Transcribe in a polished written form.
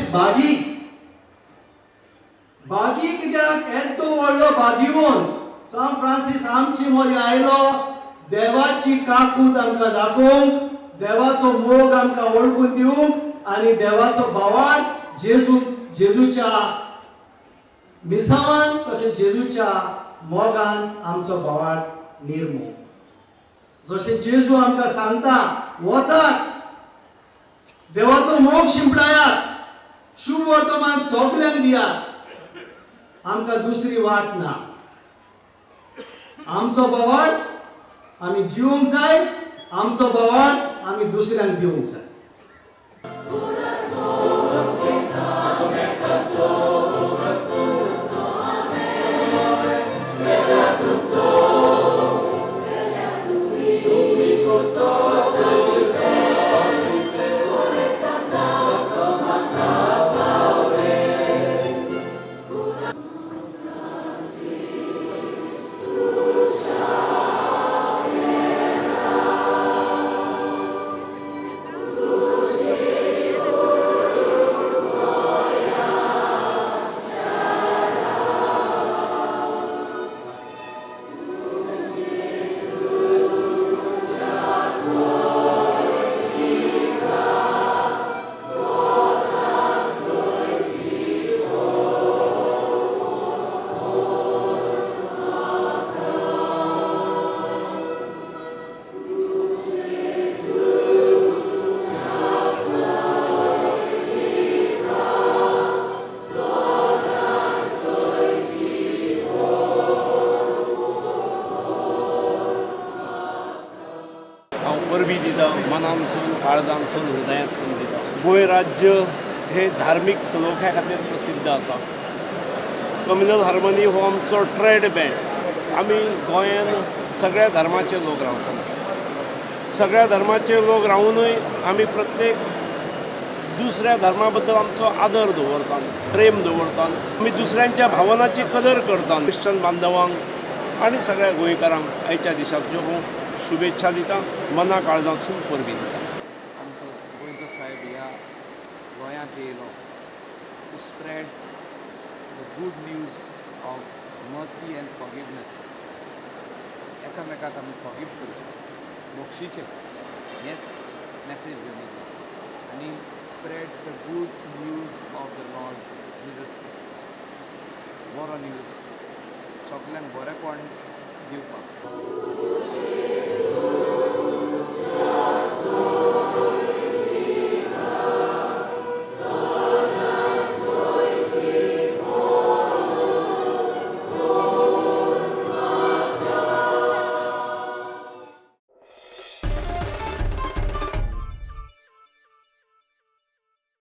दीस बागी कित्याक येदो व्हडलो बागीवन सान फ्रांसीस आमची मोरी आयलो देवाची काकूट आमकां दाखोवंक, देवाचो मोग आमकां वळखून दिवंक आनी देवाचो भावार्थ जेजूच्या मिसावान तशें जेजूच्या मोगान आमचो भावार्थ निर्मो. जशें जेजू आमकां सांगता, वचात देवाचो मोग शिंपडायात, शुभ वर्तमान सगळ्यांक दियात. आमकां दुसरी वाट ना. आमचो भावार्थ आमी जिवंक जाय, आमचो भावार्थ आमी दुसऱ्यांक दिवंक जाय. परबी दिता, मनानसून, काळजांसून, हृदयांतसून दिता. गोंय राज्य हे धार्मीक सलोख्या खातीर प्रसिद्ध आसा. कम्युनल हार्मनी हो आमचो ट्रेड बँड. आमी गोंयांत सगळ्या धर्माचे लोक रावतात. सगळ्या धर्माचे लोक रावूनय आमी प्रत्येक दुसऱ्या धर्मा बद्दल आमचो आदर दवरतात, प्रेम दवरतात. आमी दुसऱ्यांच्या भावनाची कदर करतात. क्रिश्चन बांदवांक आनी सगळ्या गोंयकारांक आयच्या दिसाच्यो शुभेच्छा दिता, मना काळजांतसून परबी दिता. आमचो गोंयचो साहेब ह्या गोंयांत येयलो to spread the good news of mercy and forgiveness. एकामेकाक आमी फॉरगिव करचें, मोक्षीचें, हेंच मॅसेज घेवन येयलो. आनी spread the good news of the Lord Jesus Christ. बरो न्यूज सगल्यांक बरेपण दिवपाक.